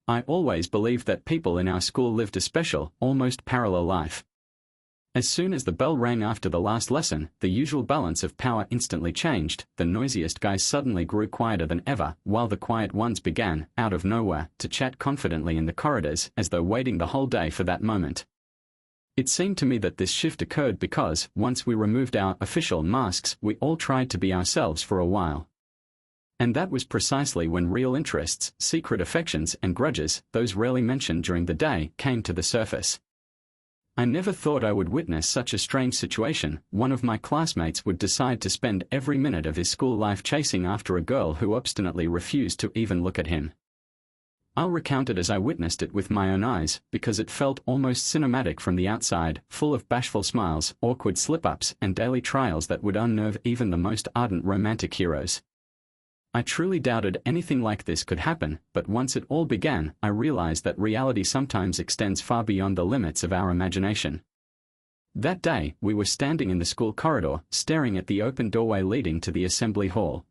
I always believed that people in our school lived a special, almost parallel life. As soon as the bell rang after the last lesson, the usual balance of power instantly changed. The noisiest guys suddenly grew quieter than ever, while the quiet ones began, out of nowhere, to chat confidently in the corridors, as though waiting the whole day for that moment. It seemed to me that this shift occurred because, once we removed our official masks, we all tried to be ourselves for a while. And that was precisely when real interests, secret affections and grudges, those rarely mentioned during the day, came to the surface. I never thought I would witness such a strange situation. One of my classmates would decide to spend every minute of his school life chasing after a girl who obstinately refused to even look at him. I'll recount it as I witnessed it with my own eyes, because it felt almost cinematic from the outside, full of bashful smiles, awkward slip-ups, and daily trials that would unnerve even the most ardent romantic heroes. I truly doubted anything like this could happen, but once it all began, I realized that reality sometimes extends far beyond the limits of our imagination. That day, we were standing in the school corridor, staring at the open doorway leading to the assembly hall.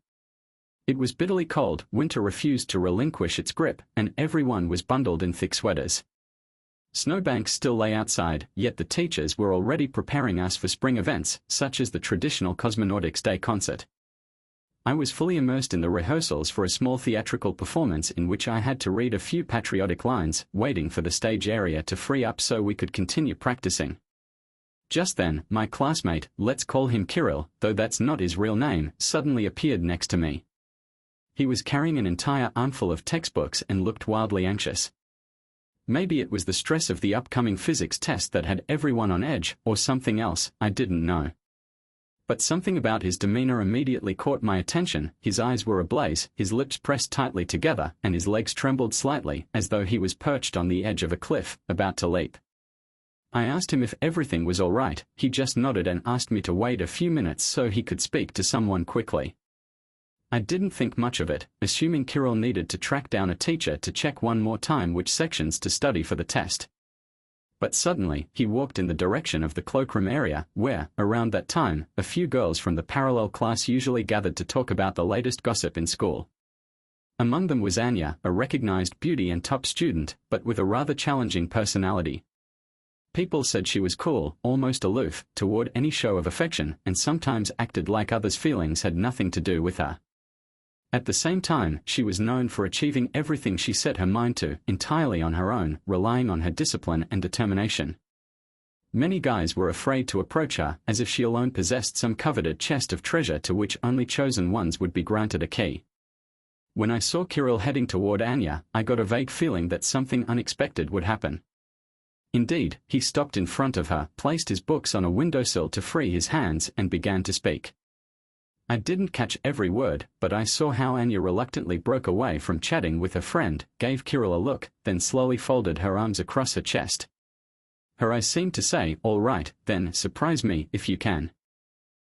It was bitterly cold, winter refused to relinquish its grip, and everyone was bundled in thick sweaters. Snowbanks still lay outside, yet the teachers were already preparing us for spring events, such as the traditional Cosmonautics Day concert. I was fully immersed in the rehearsals for a small theatrical performance in which I had to read a few patriotic lines, waiting for the stage area to free up so we could continue practicing. Just then, my classmate, let's call him Kirill, though that's not his real name, suddenly appeared next to me. He was carrying an entire armful of textbooks and looked wildly anxious. Maybe it was the stress of the upcoming physics test that had everyone on edge, or something else, I didn't know. But something about his demeanor immediately caught my attention. His eyes were ablaze, his lips pressed tightly together, and his legs trembled slightly, as though he was perched on the edge of a cliff, about to leap. I asked him if everything was all right. He just nodded and asked me to wait a few minutes so he could speak to someone quickly. I didn't think much of it, assuming Kirill needed to track down a teacher to check one more time which sections to study for the test. But suddenly, he walked in the direction of the cloakroom area, where, around that time, a few girls from the parallel class usually gathered to talk about the latest gossip in school. Among them was Anya, a recognized beauty and top student, but with a rather challenging personality. People said she was cool, almost aloof, toward any show of affection, and sometimes acted like others' feelings had nothing to do with her. At the same time, she was known for achieving everything she set her mind to, entirely on her own, relying on her discipline and determination. Many guys were afraid to approach her, as if she alone possessed some coveted chest of treasure to which only chosen ones would be granted a key. When I saw Kirill heading toward Anya, I got a vague feeling that something unexpected would happen. Indeed, he stopped in front of her, placed his books on a windowsill to free his hands, and began to speak. I didn't catch every word, but I saw how Anya reluctantly broke away from chatting with her friend, gave Kirill a look, then slowly folded her arms across her chest. Her eyes seemed to say, "All right, then, surprise me if you can."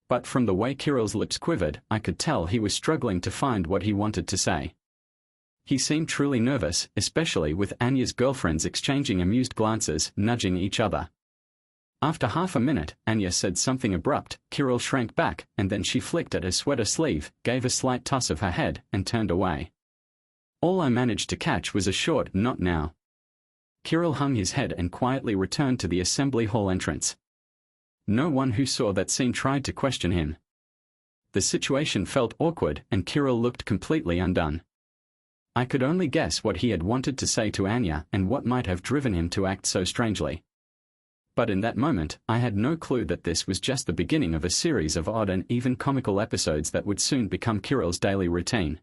But from the way Kirill's lips quivered, I could tell he was struggling to find what he wanted to say. He seemed truly nervous, especially with Anya's girlfriends exchanging amused glances, nudging each other. After half a minute, Anya said something abrupt. Kirill shrank back, and then she flicked at her sweater sleeve, gave a slight toss of her head, and turned away. All I managed to catch was a short "not now." Kirill hung his head and quietly returned to the assembly hall entrance. No one who saw that scene tried to question him. The situation felt awkward, and Kirill looked completely undone. I could only guess what he had wanted to say to Anya and what might have driven him to act so strangely. But in that moment, I had no clue that this was just the beginning of a series of odd and even comical episodes that would soon become Kirill's daily routine.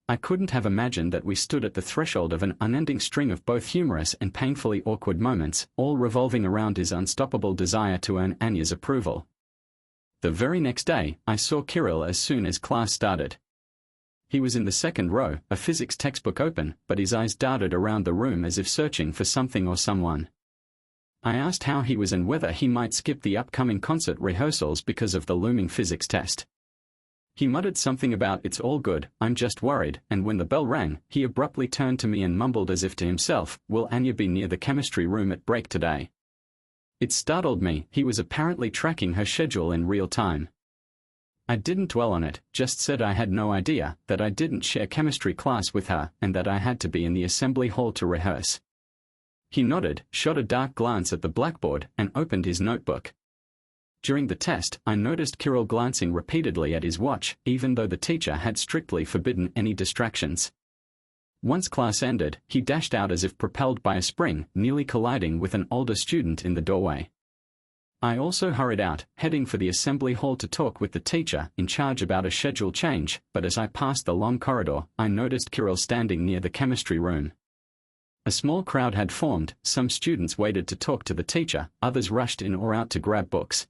I couldn't have imagined that we stood at the threshold of an unending string of both humorous and painfully awkward moments, all revolving around his unstoppable desire to earn Anya's approval. The very next day, I saw Kirill as soon as class started. He was in the second row, a physics textbook open, but his eyes darted around the room as if searching for something or someone. I asked how he was and whether he might skip the upcoming concert rehearsals because of the looming physics test. He muttered something about "it's all good, I'm just worried," and when the bell rang, he abruptly turned to me and mumbled as if to himself, "Will Anya be near the chemistry room at break today?" It startled me. He was apparently tracking her schedule in real time. I didn't dwell on it, just said I had no idea, that I didn't share chemistry class with her, and that I had to be in the assembly hall to rehearse. He nodded, shot a dark glance at the blackboard, and opened his notebook. During the test, I noticed Kirill glancing repeatedly at his watch, even though the teacher had strictly forbidden any distractions. Once class ended, he dashed out as if propelled by a spring, nearly colliding with an older student in the doorway. I also hurried out, heading for the assembly hall to talk with the teacher in charge about a schedule change, but as I passed the long corridor, I noticed Kirill standing near the chemistry room. A small crowd had formed, some students waited to talk to the teacher, others rushed in or out to grab books.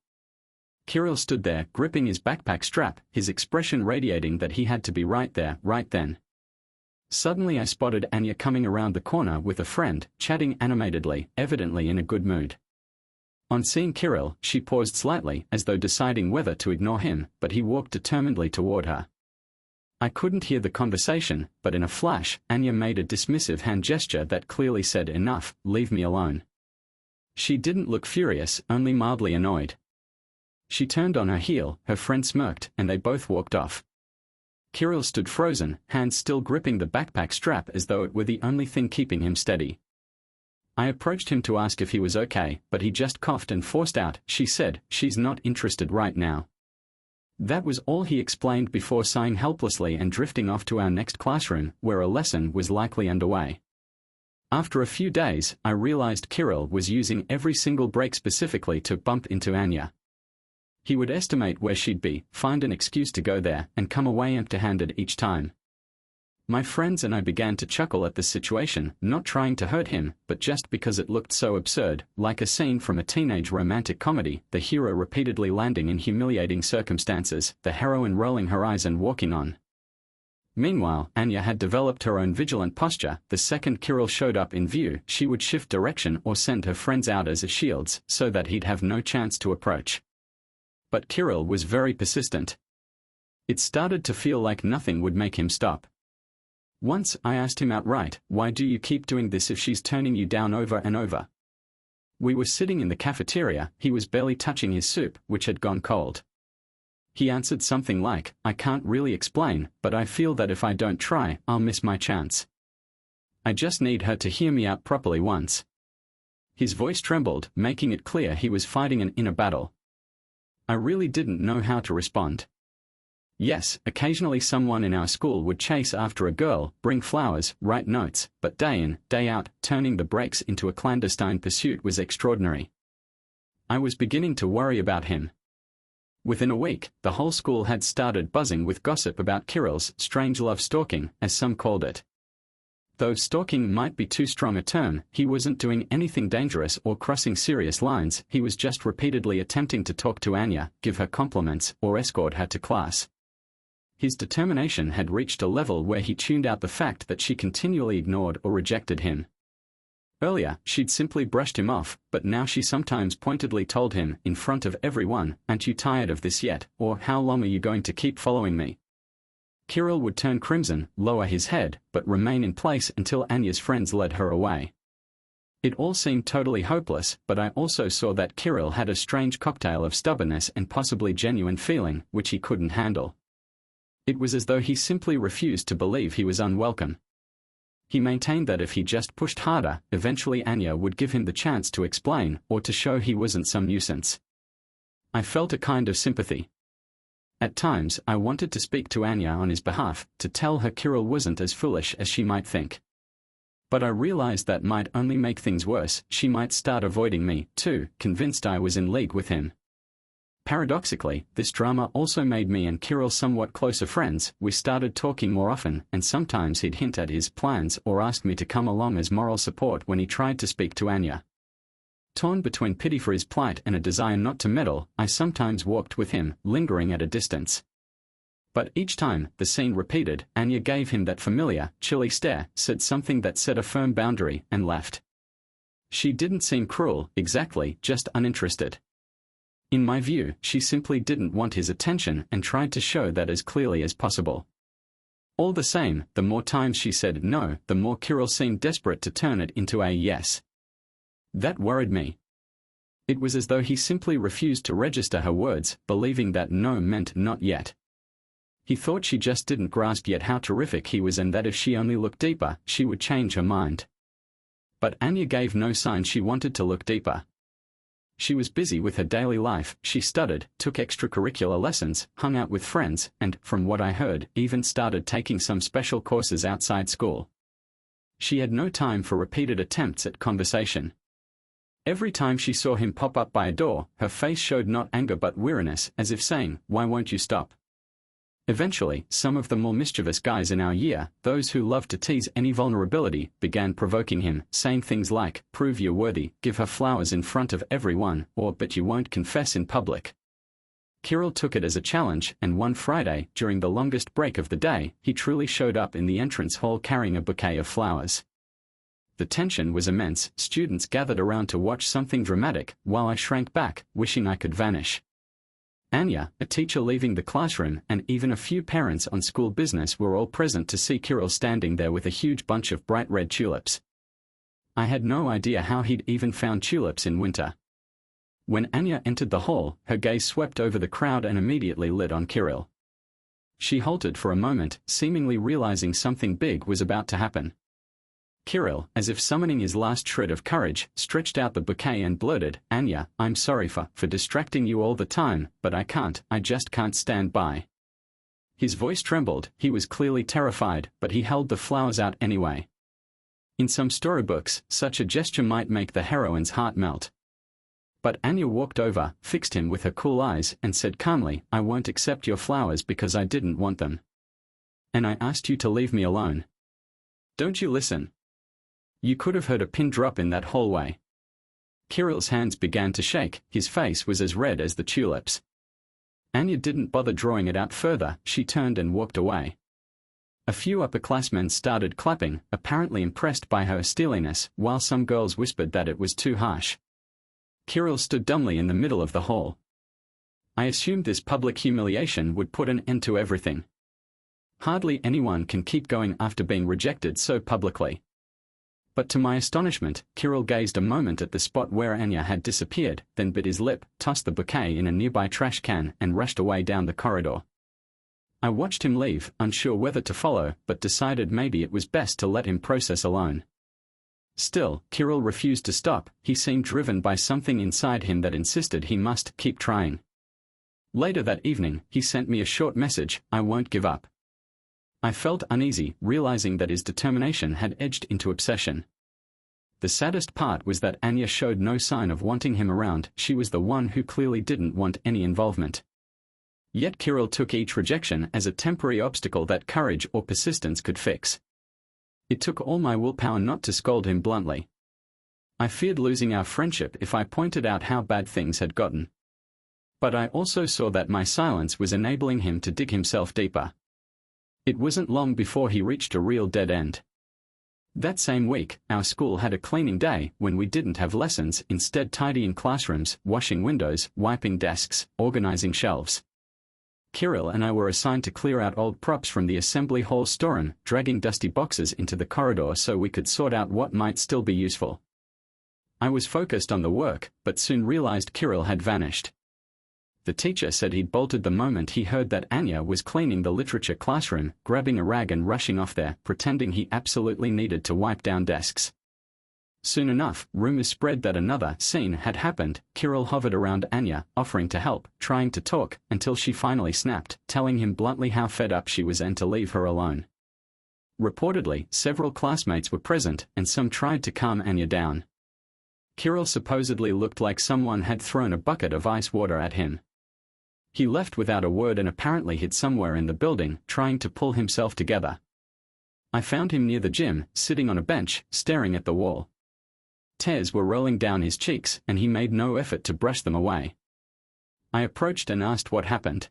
Kirill stood there, gripping his backpack strap, his expression radiating that he had to be right there, right then. Suddenly I spotted Anya coming around the corner with a friend, chatting animatedly, evidently in a good mood. On seeing Kirill, she paused slightly, as though deciding whether to ignore him, but he walked determinedly toward her. I couldn't hear the conversation, but in a flash, Anya made a dismissive hand gesture that clearly said, "Enough, leave me alone." She didn't look furious, only mildly annoyed. She turned on her heel, her friend smirked, and they both walked off. Kirill stood frozen, hands still gripping the backpack strap as though it were the only thing keeping him steady. I approached him to ask if he was okay, but he just coughed and forced out, "She said, she's not interested right now." That was all he explained before sighing helplessly and drifting off to our next classroom, where a lesson was likely underway. After a few days, I realized Kirill was using every single break specifically to bump into Anya. He would estimate where she'd be, find an excuse to go there, and come away empty-handed each time. My friends and I began to chuckle at the situation, not trying to hurt him, but just because it looked so absurd, like a scene from a teenage romantic comedy, the hero repeatedly landing in humiliating circumstances, the heroine rolling her eyes and walking on. Meanwhile, Anya had developed her own vigilant posture. The second Kirill showed up in view, she would shift direction or send her friends out as shields, so that he'd have no chance to approach. But Kirill was very persistent. It started to feel like nothing would make him stop. Once, I asked him outright, "Why do you keep doing this if she's turning you down over and over?" We were sitting in the cafeteria, he was barely touching his soup, which had gone cold. He answered something like, "I can't really explain, but I feel that if I don't try, I'll miss my chance. I just need her to hear me out properly once." His voice trembled, making it clear he was fighting an inner battle. I really didn't know how to respond. Yes, occasionally someone in our school would chase after a girl, bring flowers, write notes, but day in, day out, turning the breaks into a clandestine pursuit was extraordinary. I was beginning to worry about him. Within a week, the whole school had started buzzing with gossip about Kirill's strange love stalking, as some called it. Though stalking might be too strong a term, he wasn't doing anything dangerous or crossing serious lines, he was just repeatedly attempting to talk to Anya, give her compliments, or escort her to class. His determination had reached a level where he tuned out the fact that she continually ignored or rejected him. Earlier, she'd simply brushed him off, but now she sometimes pointedly told him, in front of everyone, "Aren't you tired of this yet?" or "How long are you going to keep following me?" Kirill would turn crimson, lower his head, but remain in place until Anya's friends led her away. It all seemed totally hopeless, but I also saw that Kirill had a strange cocktail of stubbornness and possibly genuine feeling, which he couldn't handle. It was as though he simply refused to believe he was unwelcome. He maintained that if he just pushed harder, eventually Anya would give him the chance to explain, or to show he wasn't some nuisance. I felt a kind of sympathy. At times, I wanted to speak to Anya on his behalf, to tell her Kirill wasn't as foolish as she might think. But I realized that might only make things worse, she might start avoiding me, too, convinced I was in league with him. Paradoxically, this drama also made me and Kirill somewhat closer friends. We started talking more often, and sometimes he'd hint at his plans or ask me to come along as moral support when he tried to speak to Anya. Torn between pity for his plight and a desire not to meddle, I sometimes walked with him, lingering at a distance. But each time, the scene repeated, Anya gave him that familiar, chilly stare, said something that set a firm boundary, and left. She didn't seem cruel, exactly, just uninterested. In my view, she simply didn't want his attention and tried to show that as clearly as possible. All the same, the more times she said no, the more Kirill seemed desperate to turn it into a yes. That worried me. It was as though he simply refused to register her words, believing that no meant not yet. He thought she just didn't grasp yet how terrific he was and that if she only looked deeper, she would change her mind. But Anya gave no sign she wanted to look deeper. She was busy with her daily life. She studied, took extracurricular lessons, hung out with friends, and, from what I heard, even started taking some special courses outside school. She had no time for repeated attempts at conversation. Every time she saw him pop up by a door, her face showed not anger but weariness, as if saying, "Why won't you stop?" Eventually, some of the more mischievous guys in our year, those who loved to tease any vulnerability, began provoking him, saying things like, "Prove you're worthy, give her flowers in front of everyone," or "But you won't confess in public." Kirill took it as a challenge, and one Friday, during the longest break of the day, he truly showed up in the entrance hall carrying a bouquet of flowers. The tension was immense. Students gathered around to watch something dramatic, while I shrank back, wishing I could vanish. Anya, a teacher leaving the classroom, and even a few parents on school business were all present to see Kirill standing there with a huge bunch of bright red tulips. I had no idea how he'd even found tulips in winter. When Anya entered the hall, her gaze swept over the crowd and immediately lit on Kirill. She halted for a moment, seemingly realizing something big was about to happen. Kirill, as if summoning his last shred of courage, stretched out the bouquet and blurted, "Anya, I'm sorry for distracting you all the time, but I just can't stand by." His voice trembled. He was clearly terrified, but he held the flowers out anyway. In some storybooks, such a gesture might make the heroine's heart melt. But Anya walked over, fixed him with her cool eyes, and said calmly, "I won't accept your flowers because I didn't want them. And I asked you to leave me alone. Don't you listen?" You could have heard a pin drop in that hallway. Kirill's hands began to shake. His face was as red as the tulips. Anya didn't bother drawing it out further. She turned and walked away. A few upperclassmen started clapping, apparently impressed by her steeliness, while some girls whispered that it was too harsh. Kirill stood dumbly in the middle of the hall. I assumed this public humiliation would put an end to everything. Hardly anyone can keep going after being rejected so publicly. But to my astonishment, Kirill gazed a moment at the spot where Anya had disappeared, then bit his lip, tossed the bouquet in a nearby trash can, and rushed away down the corridor. I watched him leave, unsure whether to follow, but decided maybe it was best to let him process alone. Still, Kirill refused to stop. He seemed driven by something inside him that insisted he must keep trying. Later that evening, he sent me a short message, "I won't give up." I felt uneasy, realizing that his determination had edged into obsession. The saddest part was that Anya showed no sign of wanting him around. She was the one who clearly didn't want any involvement. Yet Kirill took each rejection as a temporary obstacle that courage or persistence could fix. It took all my willpower not to scold him bluntly. I feared losing our friendship if I pointed out how bad things had gotten. But I also saw that my silence was enabling him to dig himself deeper. It wasn't long before he reached a real dead end. That same week, our school had a cleaning day when we didn't have lessons, instead tidying classrooms, washing windows, wiping desks, organizing shelves. Kirill and I were assigned to clear out old props from the assembly hall storeroom, dragging dusty boxes into the corridor so we could sort out what might still be useful. I was focused on the work, but soon realized Kirill had vanished. The teacher said he'd bolted the moment he heard that Anya was cleaning the literature classroom, grabbing a rag and rushing off there, pretending he absolutely needed to wipe down desks. Soon enough, rumors spread that another scene had happened. Kirill hovered around Anya, offering to help, trying to talk, until she finally snapped, telling him bluntly how fed up she was and to leave her alone. Reportedly, several classmates were present, and some tried to calm Anya down. Kirill supposedly looked like someone had thrown a bucket of ice water at him. He left without a word and apparently hid somewhere in the building, trying to pull himself together. I found him near the gym, sitting on a bench, staring at the wall. Tears were rolling down his cheeks, and he made no effort to brush them away. I approached and asked what happened.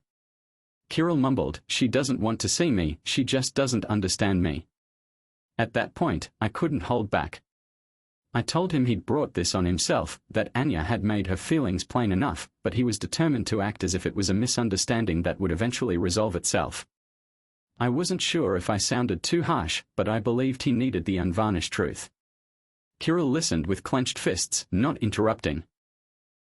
Kirill mumbled, "She doesn't want to see me, she just doesn't understand me." At that point, I couldn't hold back. I told him he'd brought this on himself, that Anya had made her feelings plain enough, but he was determined to act as if it was a misunderstanding that would eventually resolve itself. I wasn't sure if I sounded too harsh, but I believed he needed the unvarnished truth. Kirill listened with clenched fists, not interrupting.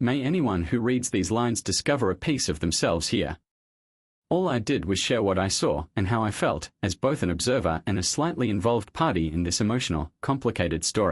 May anyone who reads these lines discover a piece of themselves here. All I did was share what I saw and how I felt, as both an observer and a slightly involved party in this emotional, complicated story.